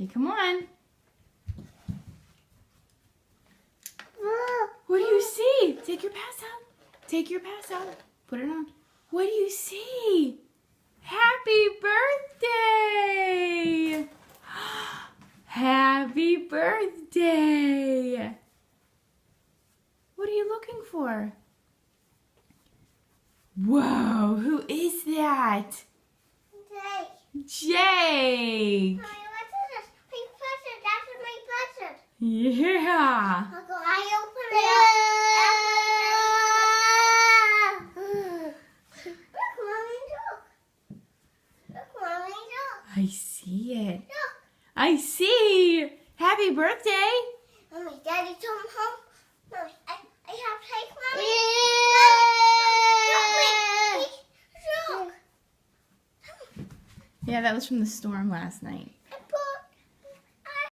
Okay, come on. What do you see? Take your pass out. Take your pass out. Put it on. What do you see? Happy birthday! Happy birthday! What are you looking for? Whoa, who is that? Jake! Mommy, what is this? My present. That's my present. Yeah. Uncle, I open it up. Look, Mommy, look. Look, Mommy, look. I see it. Look. I see. Happy birthday. Mommy, Daddy come home. Mommy, I have cake, Mommy. Mommy, look. Yeah, that was from the storm last night.